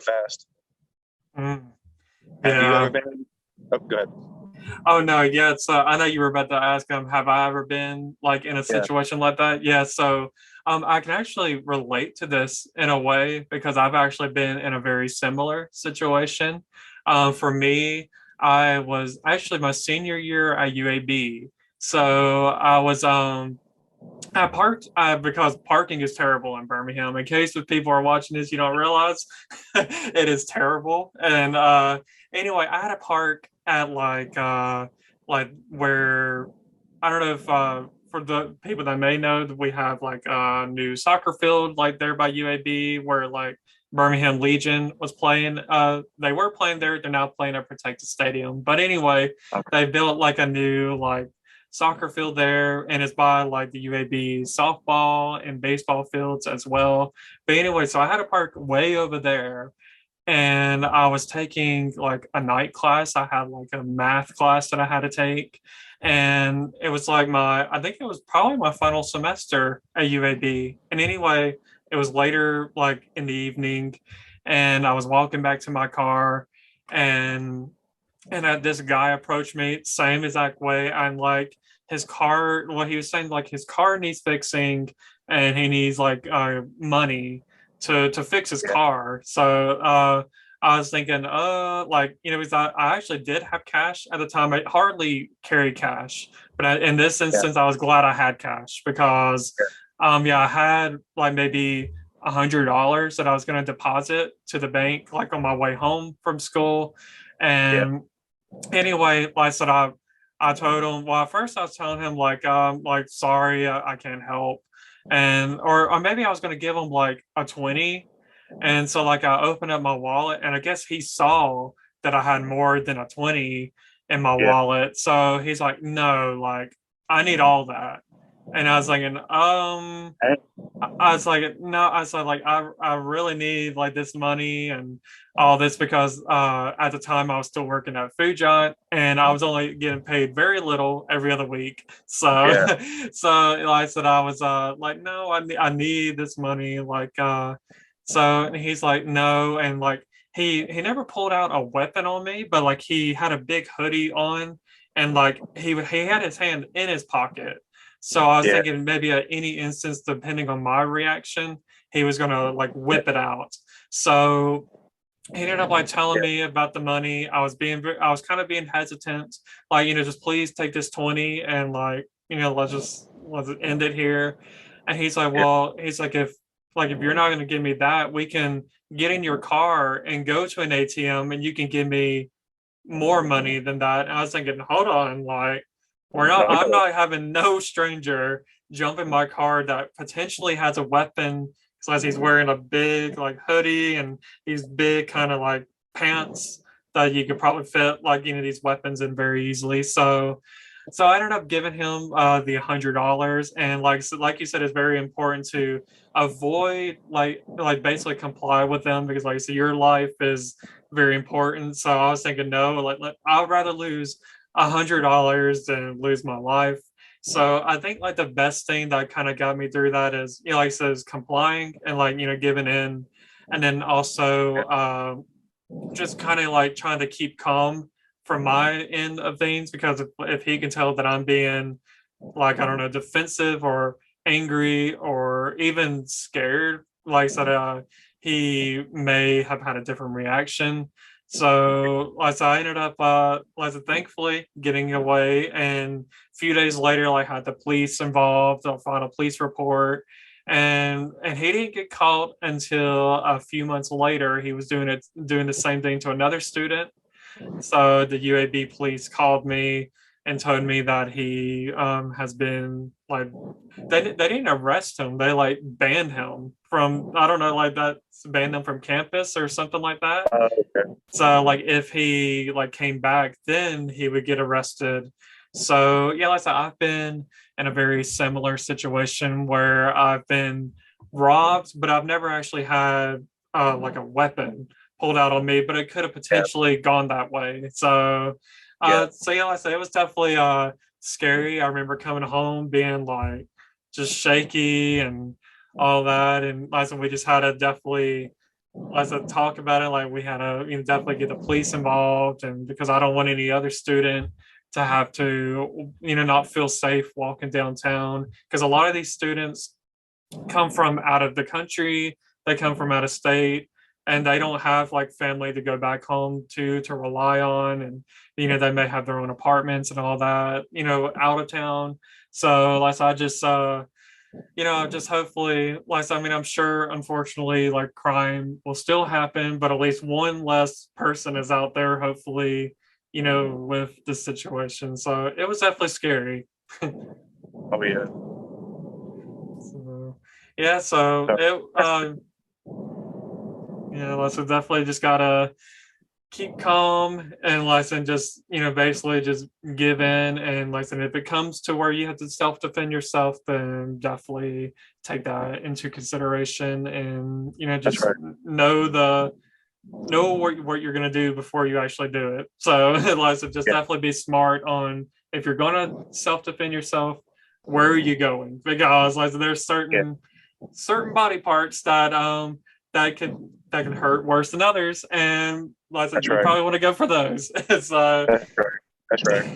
fast. Mm, Have you ever yeah. been? Oh, go ahead. Oh no, yeah. So I know you were about to ask have I ever been like in a Yeah, situation like that? Yeah. So I can actually relate to this in a way because I've actually been in a very similar situation. For me, I was actually my senior year at UAB. So I parked because parking is terrible in Birmingham. In case if people are watching this, you don't realize it is terrible. And anyway, I had to park at like where I don't know if for the people that may know that we have like a new soccer field like there by UAB where like Birmingham Legion was playing. They were playing there. They're now playing at Protected Stadium. But anyway, okay. they built like a new like soccer field there, and it's by like the UAB softball and baseball fields as well. But anyway, so I had to park way over there, and I was taking like a night class. I had like a math class that I had to take, and it was like I think it was probably my final semester at UAB. And anyway, it was later, like in the evening, and I was walking back to my car, and this guy approached me same exact way. I'm like his car. What he was saying, like his car needs fixing, and he needs like money to fix his Yeah, car. So I was thinking, like because I actually did have cash at the time. I hardly carry cash, but in this yeah, instance, I was glad I had cash because yeah, I had like maybe $100 that I was going to deposit to the bank like on my way home from school. yeah, And anyway, like I said, I told him. Well, at first I was telling him like sorry, I can't help, and or maybe I was gonna give him like a 20, and so like I opened up my wallet, and I guess he saw that I had more than a 20 in my yeah, wallet, so he's like, no, like I need all that, and I was like, Hey, I was like, no, I said like I really need like this money and all this because at the time I was still working at Food Giant and I was only getting paid very little every other week. So yeah, so like I said I was like no, I need this money like so and he's like no, and like he never pulled out a weapon on me, but like he had a big hoodie on, and like he had his hand in his pocket, so I was yeah, thinking maybe at any instance, depending on my reaction, he was gonna like yeah, whip it out. So he ended up like telling yeah, me about the money. I was kind of being hesitant, like just please take this 20 and like let's end it here. And he's like, yeah, well, he's like if you're not gonna give me that, we can get in your car and go to an ATM and you can give me more money than that. And I was thinking, hold on, like I'm okay, not having no stranger jump in my car that potentially has a weapon because he's wearing a big like hoodie and these big kind of like pants that you could probably fit like these weapons in very easily. So I ended up giving him the $100, and like you said, it's very important to avoid like basically comply with them because like I said, your life is very important. So I was thinking, no, I'd rather lose $100 than lose my life. So I think like the best thing that kind of got me through that is like I said, is complying and like giving in, and then also just kind of like trying to keep calm from my end of things because if he can tell that I'm being like I don't know defensive or angry or even scared, like I said, he may have had a different reaction. So like I said, I ended up like I said, thankfully getting away, and a few days later like had the police involved. I'll file a police report, and he didn't get caught until a few months later. He was doing the same thing to another student, so the UAB police called me and told me that he has been like they didn't arrest him. They like banned him from I don't know like that banned him from campus or something like that. okay, So like if he like came back, then he would get arrested. So yeah, like I said, I've been in a very similar situation where I've been robbed, but I've never actually had like a weapon pulled out on me, but it could have yeah, potentially gone that way. yeah, So yeah, like I said, it was definitely scary. I remember coming home being like just shaky and all that, and like I said, we just had to definitely let's talk about it. Like we had to, definitely get the police involved, and because I don't want any other student to have to, not feel safe walking downtown. Because a lot of these students come from out of the country, they come from out of state, and they don't have like family to go back home to rely on, and they may have their own apartments and all that, out of town. So like I just just hopefully, like I mean, I'm sure unfortunately like crime will still happen, but at least one less person is out there, hopefully, with the situation. So it was definitely scary. Oh yeah. So, yeah, so it like so definitely just gotta keep calm and like and just basically just give in, and like and if it comes to where you have to self-defend yourself, then definitely take that into consideration, and That's just right. know what you're going to do before you actually do it. So like so just Yeah. definitely be smart on if you're going to self-defend yourself, where are you going, because like there's Yeah. certain body parts that can hurt worse than others, and like I said, That's you right. probably want to go for those. So That's right. That's right.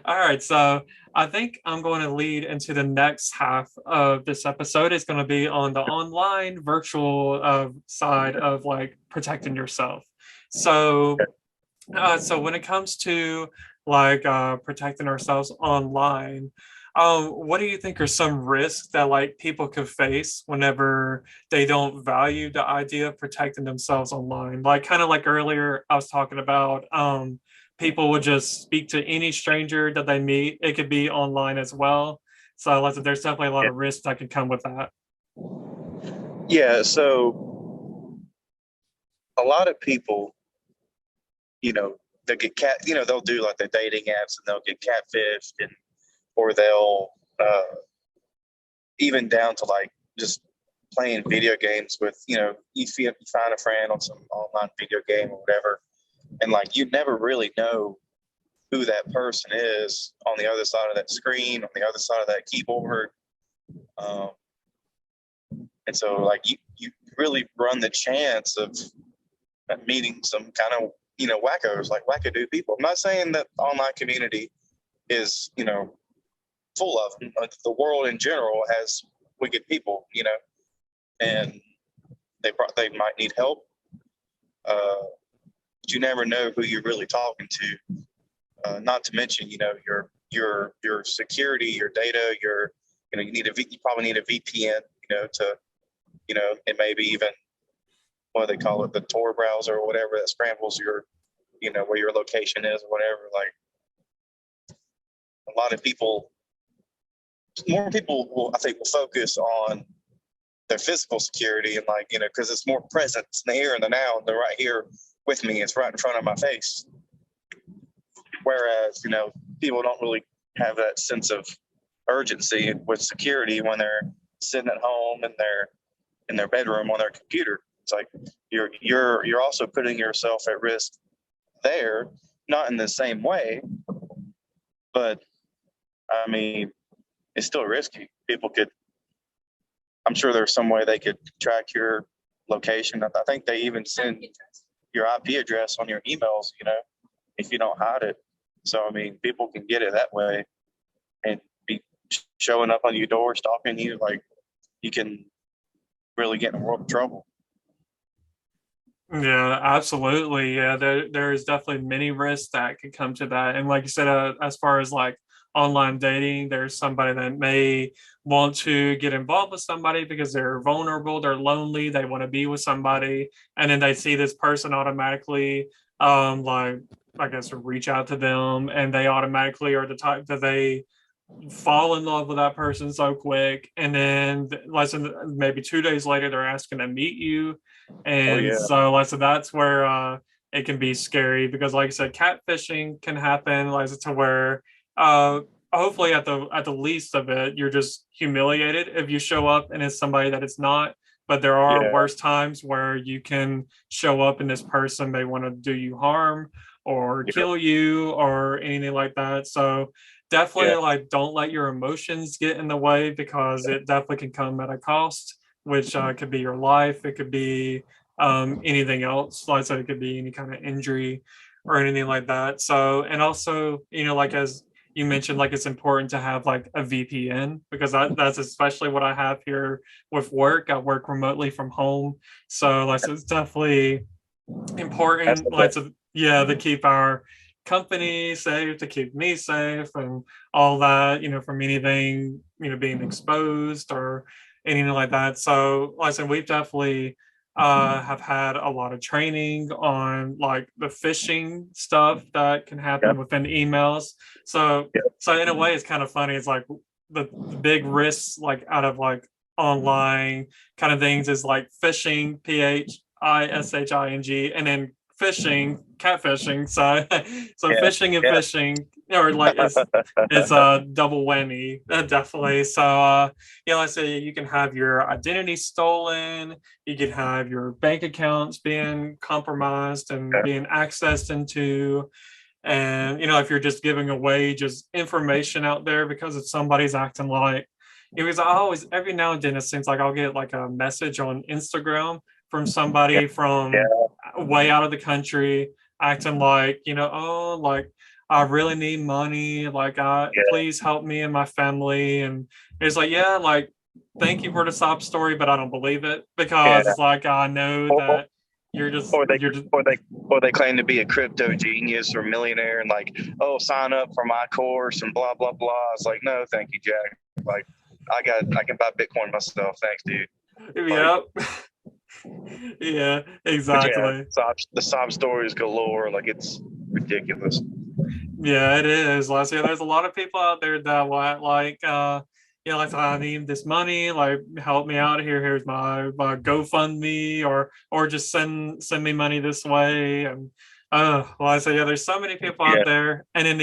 all right, so I think I'm going to lead into the next half of this episode. It's going to be on the online virtual side of like protecting yourself. So so when it comes to like protecting ourselves online, what do you think are some risks that like people could face whenever they don't value the idea of protecting themselves online? Like kind of like earlier, I was talking about people would just speak to any stranger that they meet. It could be online as well. So like, there's definitely a lot Yeah. of risks that can come with that. Yeah. So a lot of people, you know, they get they'll do like the dating apps and they'll get catfished, and or they'll even down to like just playing video games with, you find a friend on some online video game or whatever, and like you never really know who that person is on the other side of that screen, on the other side of that keyboard. Um, and so like you really run the chance of meeting some kind of, wackos, like wackadoo people. I'm not saying that online community is, full of them. Like the world in general has wicked people, and they might need help. But you never know who you're really talking to. Not to mention, your security, your data, you probably need a VPN, to, and maybe even what do they call it, the Tor browser or whatever that scrambles your, where your location is or whatever. Like a lot of people, more people will, I think, will focus on their physical security and like, because it's more present. It's in the here and the now, and they're right here with me. It's right in front of my face. Whereas, people don't really have that sense of urgency with security when they're sitting at home in their bedroom on their computer. It's like you're also putting yourself at risk there, not in the same way, but I mean, it's still risky. People could, I'm sure there's some way they could track your location. I think they even send your IP address on your emails, if you don't hide it. So, I mean, people can get it that way and be showing up on your door, stalking you. Like, you can really get in a world of trouble. Yeah, absolutely. Yeah, there's definitely many risks that could come to that. And like you said, as far as like online dating, there's somebody that may want to get involved with somebody because they're vulnerable, they're lonely, they want to be with somebody, and then they see this person automatically, like I guess reach out to them, and they automatically are the type that they fall in love with that person so quick, and then less than maybe 2 days later they're asking to meet you, Oh, and yeah. so like so that's where it can be scary, because like I said, catfishing can happen like to where uh hopefully at the least of it you're just humiliated if you show up and it's somebody that it's not, but there are Yeah. worse times where you can show up and this person may want to do you harm or Yeah. kill you or anything like that. So definitely Yeah. like don't let your emotions get in the way, because it definitely can come at a cost, which could be your life, it could be anything else. Like I said, it could be any kind of injury or anything like that. So, and also, like as you mentioned, like it's important to have like a VPN because that's especially what I have here with work. I work remotely from home. So like so it's definitely That's important, the like best. to, yeah, to keep our company safe, to keep me safe and all that, from anything, being exposed or anything like that. So like I said, we've definitely have had a lot of training on like the phishing stuff that can happen Yep. within emails. So Yep. so in a way it's kind of funny. It's like the big risks like out of like online kind of things is like phishing, phishing, and then fishing, catfishing. So so Yeah. fishing and Yeah. fishing, or like it's a double whammy, definitely. So let's say you can have your identity stolen, you can have your bank accounts being compromised and Yeah. being accessed into. And if you're just giving away just information out there because if somebody's acting like, because I always every now and then it seems like I'll get like a message on Instagram from Yeah. somebody from Yeah. way out of the country acting like, oh, like I really need money, like I Yeah. please help me and my family. And it's like, yeah, like thank you for the sob story, but I don't believe it because Yeah. it's like I know Or, or that you're just or they you're just or they or they claim to be a crypto genius or millionaire and like, oh, sign up for my course and blah blah blah. It's like, no, thank you, Jack. Like, I can buy Bitcoin myself. Thanks, dude. Like, yep. Yeah, but yeah, exactly. the sob stories galore. Like, it's ridiculous. Yeah, it is. Like, yeah, there's a lot of people out there that want like like I need this money, like help me out here. Here's my GoFundMe or just send me money this way. And well I say yeah, there's so many people out Yeah. there. And in the